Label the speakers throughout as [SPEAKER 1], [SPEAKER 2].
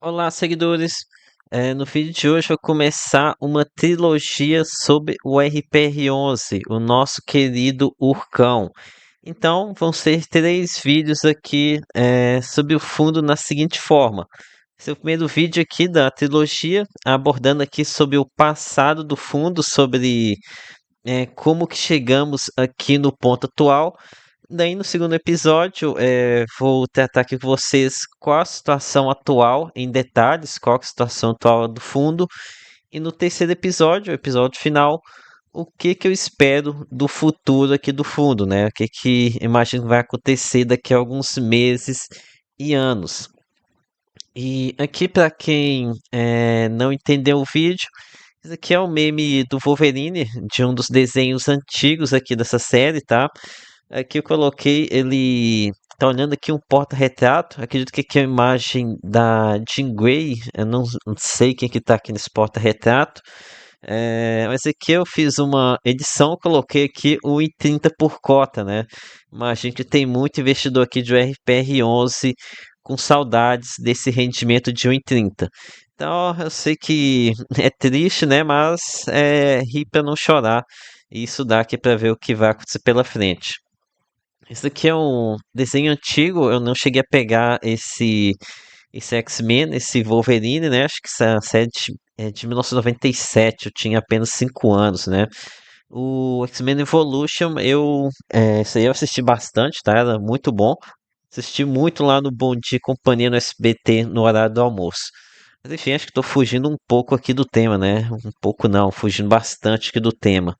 [SPEAKER 1] Olá, seguidores. No vídeo de hoje eu vou começar uma trilogia sobre o RPR-11, o nosso querido Urcão. Então, vão ser três vídeos aqui sobre o fundo na seguinte forma. Esse é o primeiro vídeo aqui da trilogia, abordando aqui sobre o passado do fundo, sobre como que chegamos aqui no ponto atual. Daí no segundo episódio, vou tratar aqui com vocês qual a situação atual em detalhes, qual é a situação atual do fundo. E no terceiro episódio, o episódio final, o que que eu espero do futuro aqui do fundo, né? O que que imagino que vai acontecer daqui a alguns meses e anos. E aqui para quem não entendeu o vídeo, esse aqui é o meme do Wolverine, de um dos desenhos antigos aqui dessa série, tá? Aqui eu coloquei, ele tá olhando aqui um porta-retrato. Acredito que aqui é a imagem da Jean Grey. Eu não sei quem que tá aqui nesse porta-retrato. Mas aqui eu fiz uma edição, coloquei aqui o 1,30 por cota, né? Imagino que tem muito investidor aqui de RPR11 com saudades desse rendimento de 1,30. Então eu sei que é triste, né? Mas é rir para não chorar. E isso dá aqui para ver o que vai acontecer pela frente. Esse aqui é um desenho antigo, eu não cheguei a pegar esse X-Men, esse Wolverine, né? Acho que essa série é de 1997, eu tinha apenas 5 anos, né? O X-Men Evolution, esse aí eu assisti bastante, tá? Era muito bom. Assisti muito lá no Bom Dia e Companhia no SBT no horário do almoço. Mas enfim, acho que tô fugindo um pouco aqui do tema, né? Um pouco não, fugindo bastante aqui do tema.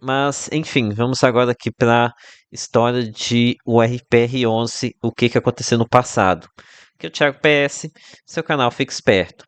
[SPEAKER 1] Mas, enfim, vamos agora aqui para a história de o RPR-11, o que que aconteceu no passado. Aqui é o Thiago PS, seu canal Fica Esperto.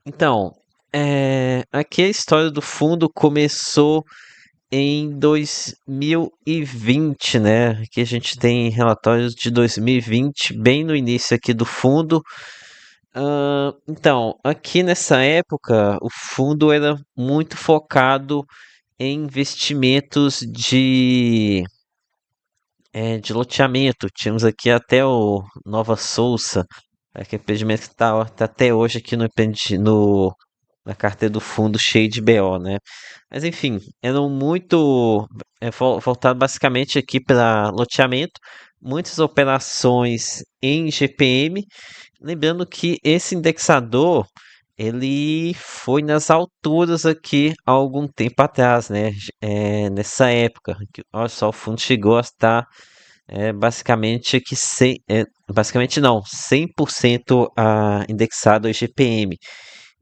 [SPEAKER 1] Então, aqui a história do fundo começou em 2020, né? Aqui a gente tem relatórios de 2020, bem no início aqui do fundo. Então, aqui nessa época, o fundo era muito focado em investimentos de loteamento. Tínhamos aqui até o Nova Sousa, que é empreendimento que está tá até hoje aqui na carteira do fundo cheio de BO, né? Mas enfim, eram muito voltado basicamente aqui para loteamento, muitas operações em GPM. Lembrando que esse indexador ele foi nas alturas aqui há algum tempo atrás, né? Nessa época, olha só, o fundo chegou a estar basicamente aqui basicamente não, 100% indexado ao IGPM.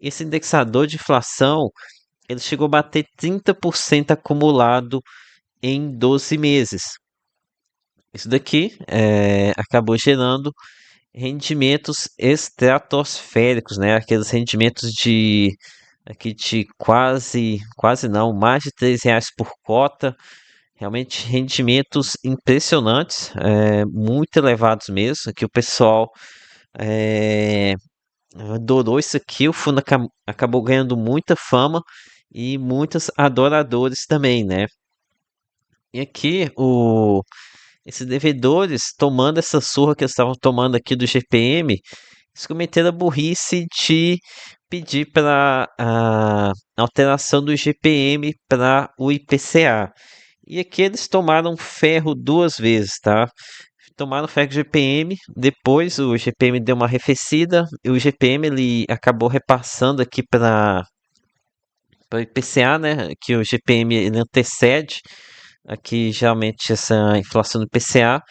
[SPEAKER 1] Esse indexador de inflação, ele chegou a bater 30% acumulado em 12 meses. Isso daqui acabou gerando rendimentos estratosféricos, né? Aqueles rendimentos de quase não, mais de R$ 3 por cota. Realmente rendimentos impressionantes, muito elevados mesmo. Aqui o pessoal é, adorou isso aqui. O fundo acabou ganhando muita fama e muitos adoradores também, né? E aqui esses devedores tomando essa surra que eles estavam tomando aqui do GPM, eles cometeram a burrice de pedir para a alteração do GPM para o IPCA. E aqui eles tomaram ferro duas vezes, tá? Tomaram ferro do GPM, depois o GPM deu uma arrefecida, e o GPM ele acabou repassando aqui para o IPCA, né? Que o GPM ele antecede aqui geralmente essa inflação do IPCA.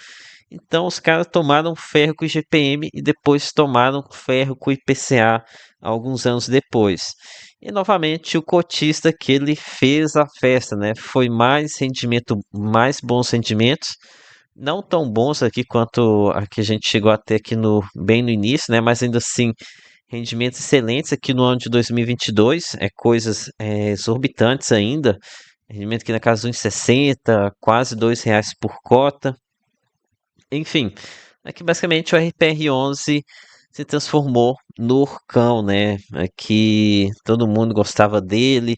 [SPEAKER 1] Então os caras tomaram ferro com o IGPM e depois tomaram ferro com o IPCA alguns anos depois. E novamente o cotista que ele fez a festa, né? Foi mais rendimento, mais bons rendimentos, não tão bons aqui quanto a que a gente chegou a ter aqui no bem no início, né? Mas ainda assim rendimentos excelentes aqui no ano de 2022, coisas exorbitantes ainda. Rendimento aqui na casa de 1,60, quase R$ 2 por cota. Enfim, aqui basicamente o RPR-11 se transformou no Urcão, né? Aqui todo mundo gostava dele,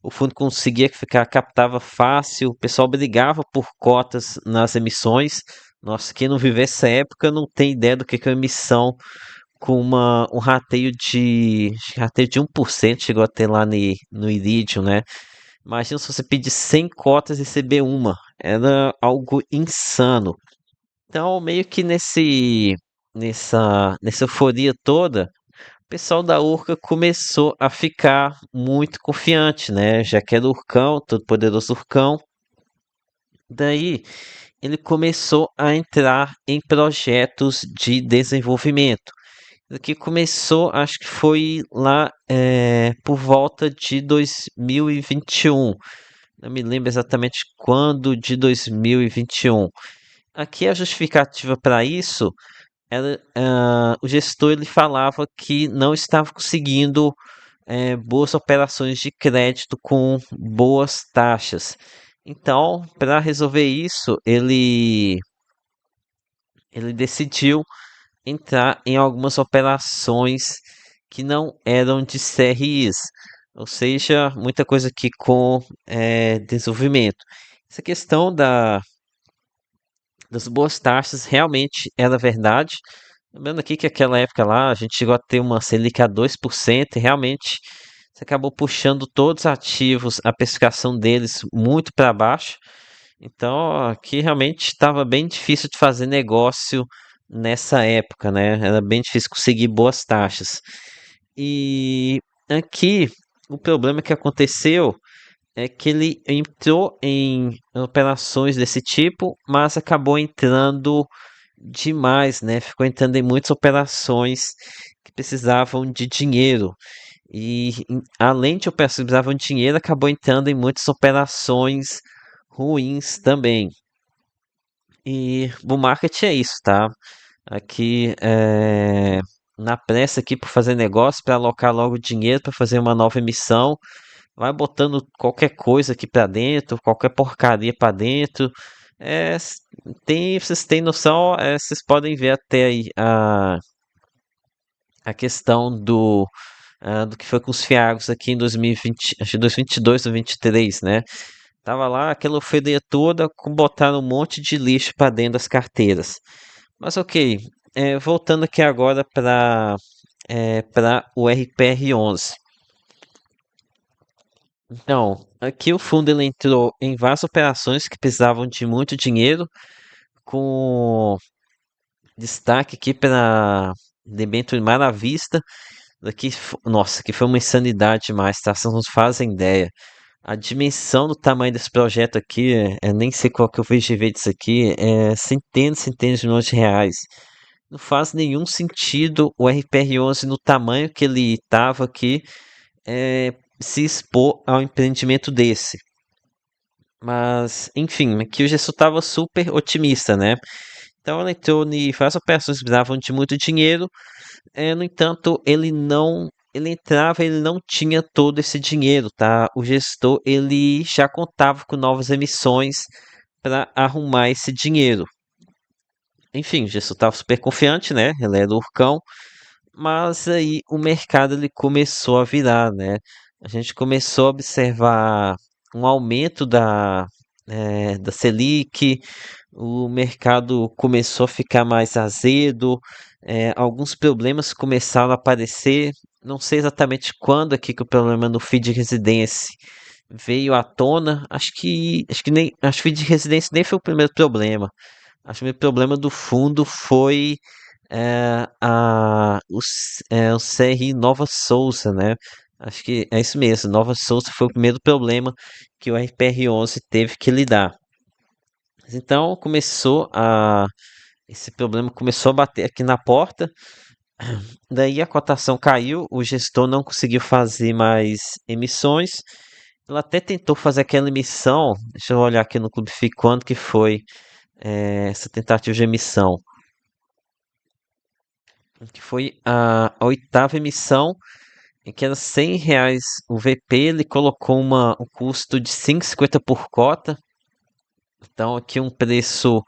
[SPEAKER 1] o fundo conseguia ficar, captava fácil, o pessoal brigava por cotas nas emissões. Nossa, quem não viveu essa época não tem ideia do que é uma emissão um rateio de 1%, chegou a ter lá no Iridium, né? Imagina se você pedir 100 cotas e receber uma. Era algo insano. Então, meio que nessa euforia toda, o pessoal da Urca começou a ficar muito confiante, né? Já que era o Urcão, todo poderoso Urcão. Daí, ele começou a entrar em projetos de desenvolvimento. O que começou, acho que foi lá por volta de 2021. Não me lembro exatamente quando de 2021. Aqui a justificativa para isso era, o gestor ele falava que não estava conseguindo boas operações de crédito com boas taxas. Então, para resolver isso, ele decidiu entrar em algumas operações que não eram de CRIs, ou seja, muita coisa aqui com desenvolvimento. Essa questão das boas taxas realmente era verdade. Lembrando aqui que aquela época lá a gente chegou a ter uma Selic a 2% e realmente você acabou puxando todos os ativos, a precificação deles muito para baixo. Então aqui realmente estava bem difícil de fazer negócio nessa época, né? Era bem difícil conseguir boas taxas. E aqui o problema que aconteceu é que ele entrou em operações desse tipo, mas acabou entrando demais, né? Ficou entrando em muitas operações que precisavam de dinheiro. E além de operações que precisavam de dinheiro, acabou entrando em muitas operações ruins também. E o marketing é isso, tá? Aqui na pressa aqui por fazer negócio, para alocar logo dinheiro para fazer uma nova emissão, vai botando qualquer coisa aqui para dentro, qualquer porcaria para dentro. É, vocês têm noção, vocês podem ver até aí a questão do que foi com os fiagos aqui em 2020, acho que 2022 ou 2023, né? Tava lá aquela feria toda, botaram um monte de lixo para dentro das carteiras. Mas ok, voltando aqui agora para o RPR11. Então, aqui o fundo ele entrou em várias operações que precisavam de muito dinheiro, com destaque aqui para debênture Mar à Vista. Daqui, nossa, que foi uma insanidade demais, tá? Vocês não fazem ideia. A dimensão do tamanho desse projeto aqui, nem sei qual que eu vejo de ver disso aqui, é centenas e centenas de milhões de reais. Não faz nenhum sentido o RPR11 no tamanho que ele estava aqui se expor ao empreendimento desse. Mas, enfim, aqui o gestor estava super otimista, né? Então ele entrou em várias operações que precisavam de muito dinheiro. No entanto, ele entrava, ele não tinha todo esse dinheiro, tá? O gestor ele já contava com novas emissões para arrumar esse dinheiro. Enfim, o gestor estava super confiante, né? Ele era o Urcão, mas aí o mercado ele começou a virar, né? A gente começou a observar um aumento da Selic, o mercado começou a ficar mais azedo, alguns problemas começaram a aparecer. Não sei exatamente quando aqui que o problema no feed de residência veio à tona. Acho que feed de residência nem foi o primeiro problema. Acho que o problema do fundo foi o CRI Nova Souza, né? Acho que é isso mesmo. Nova Souza foi o primeiro problema que o RPR11 teve que lidar. Então esse problema começou a bater aqui na porta. Daí a cotação caiu, o gestor não conseguiu fazer mais emissões. Ela até tentou fazer aquela emissão. Deixa eu olhar aqui no Clube FI quando que foi essa tentativa de emissão. Que foi a oitava emissão, em que era R$ 100 o VP, ele colocou um custo de 5,50 por cota. Então aqui um preço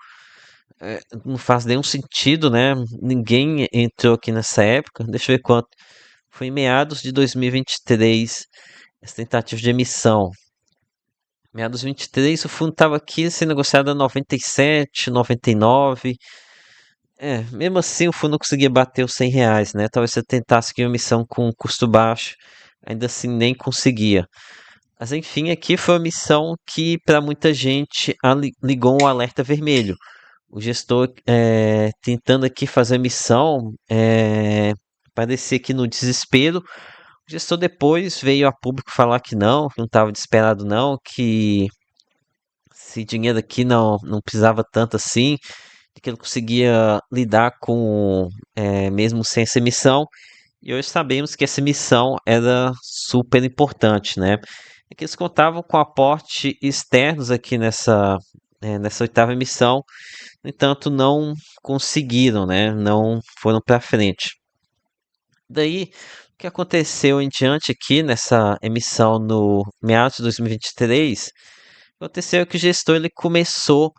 [SPEAKER 1] não faz nenhum sentido, né? Ninguém entrou aqui nessa época. Deixa eu ver quanto. Foi em meados de 2023, essa tentativa de emissão. Meados de 2023, o fundo estava aqui sendo negociado a 97, 99. Mesmo assim o fundo não conseguia bater os R$ 100, né? Talvez você tentasse aqui uma missão com custo baixo, ainda assim nem conseguia. Mas enfim, aqui foi uma missão que para muita gente ligou um alerta vermelho. O gestor tentando aqui fazer a missão, parecia que no desespero. O gestor depois veio a público falar que não estava desesperado não, que esse dinheiro aqui não precisava tanto assim, que ele conseguia lidar com mesmo sem essa missão. E hoje sabemos que essa missão era super importante, né? E que eles contavam com aporte externos aqui nessa oitava missão, no entanto, não conseguiram, né? Não foram para frente. Daí, o que aconteceu em diante aqui nessa emissão no meados de 2023, aconteceu que o gestor ele começou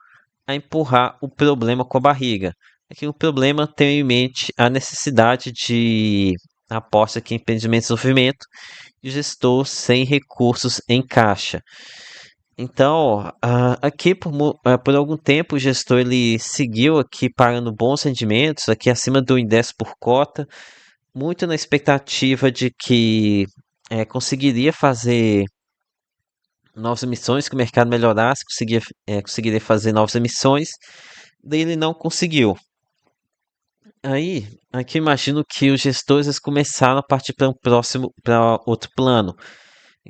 [SPEAKER 1] a empurrar o problema com a barriga. Aqui o problema tem em mente a necessidade de aposta aqui em empreendimento e desenvolvimento e o gestor sem recursos em caixa. Então, aqui por algum tempo o gestor ele seguiu aqui pagando bons rendimentos, aqui acima do index por cota, muito na expectativa de que conseguiria fazer novas emissões, que o mercado melhorasse, conseguiria fazer novas emissões, daí ele não conseguiu. Aí, aqui eu imagino que os gestores eles começaram a partir para outro plano,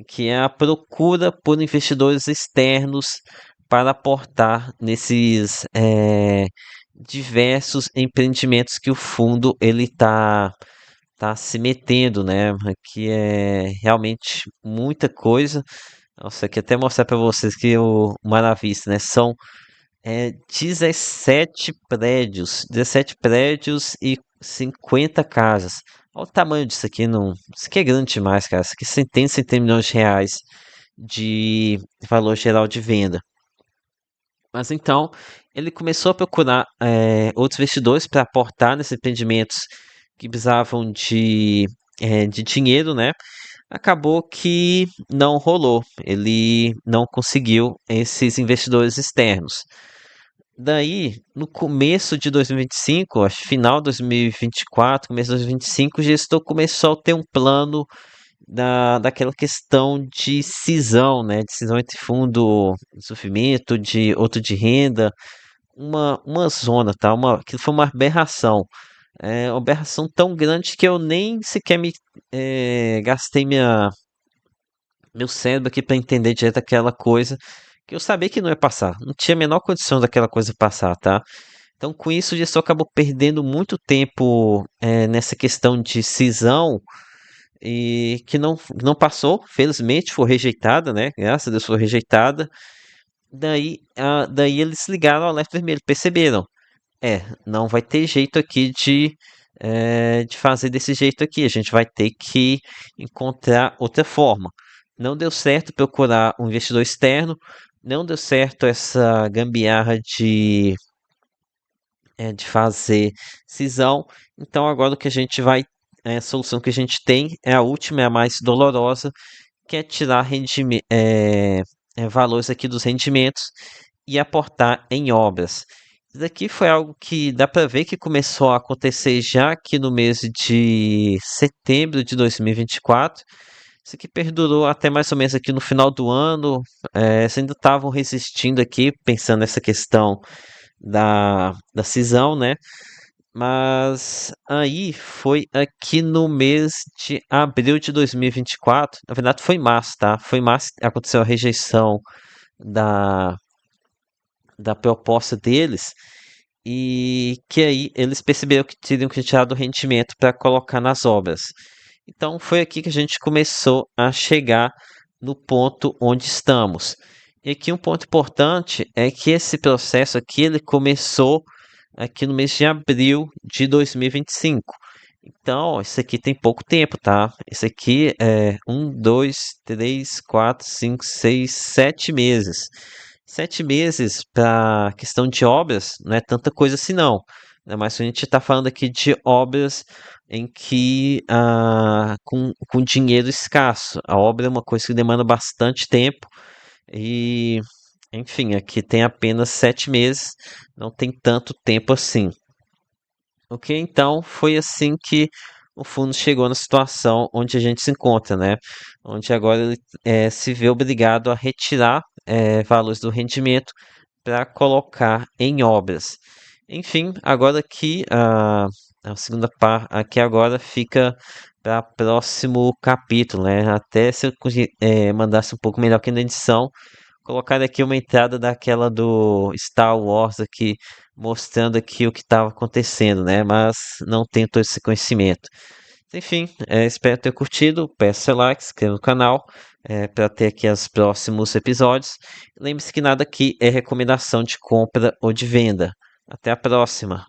[SPEAKER 1] que é a procura por investidores externos para aportar nesses diversos empreendimentos que o fundo ele tá se metendo, né? Aqui é realmente muita coisa. Nossa, aqui até mostrar para vocês que o Maravista, né? São 17 prédios e 50 casas. Olha o tamanho disso aqui, não, isso aqui é grande demais, cara. Isso aqui centenas e centenas de milhões de reais de valor geral de venda. Mas então, ele começou a procurar outros investidores para aportar nesses empreendimentos que precisavam de dinheiro, né? Acabou que não rolou. Ele não conseguiu esses investidores externos. Daí, no começo de 2025, acho que final de 2024, começo de 2025, o gestor começou a ter um plano daquela questão de cisão, né? De cisão entre fundo de sofrimento, de outro de renda, uma zona, tá? Que foi uma aberração. Uma aberração tão grande que eu nem sequer gastei meu cérebro aqui para entender direito aquela coisa que eu sabia que não ia passar. Não tinha a menor condição daquela coisa passar, tá? Então, com isso, o gestor acabou perdendo muito tempo nessa questão de cisão e que não passou, felizmente foi rejeitada, né? Graças a Deus foi rejeitada. Daí eles ligaram o alerta vermelho, perceberam. Não vai ter jeito aqui de fazer desse jeito aqui. A gente vai ter que encontrar outra forma. Não deu certo procurar um investidor externo, não deu certo essa gambiarra de fazer cisão. Então agora o que a gente vai, a solução que a gente tem é a última, é a mais dolorosa, que é tirar valores aqui dos rendimentos e aportar em obras. Isso daqui foi algo que dá para ver que começou a acontecer já aqui no mês de setembro de 2024. Isso aqui perdurou até mais ou menos aqui no final do ano. Eles ainda estavam resistindo aqui, pensando nessa questão da cisão, né? Mas aí foi aqui no mês de abril de 2024. Na verdade, foi em março, tá? Foi em março que aconteceu a rejeição da, da proposta deles. E que aí eles perceberam que teriam que tirar do rendimento para colocar nas obras. Então foi aqui que a gente começou a chegar no ponto onde estamos. E aqui um ponto importante é que esse processo aqui ele começou aqui no mês de abril de 2025. Então, isso aqui tem pouco tempo, tá? Isso aqui é 7 meses. 7 meses para questão de obras não é tanta coisa assim, não. Mas a gente está falando aqui de obras em que com dinheiro escasso. A obra é uma coisa que demanda bastante tempo e, enfim, aqui tem apenas 7 meses, não tem tanto tempo assim. Ok, então foi assim que o fundo chegou na situação onde a gente se encontra, né? Onde agora ele se vê obrigado a retirar valores do rendimento para colocar em obras. Enfim, agora aqui a segunda parte aqui agora fica para próximo capítulo, né? Até se eu mandasse um pouco melhor aqui na edição, colocar aqui uma entrada daquela do Star Wars aqui, mostrando aqui o que estava acontecendo, né? Mas não tenho todo esse conhecimento. Enfim, espero ter curtido. Peço seu like, se inscreva no canal para ter aqui os próximos episódios. Lembre-se que nada aqui é recomendação de compra ou de venda. Até a próxima!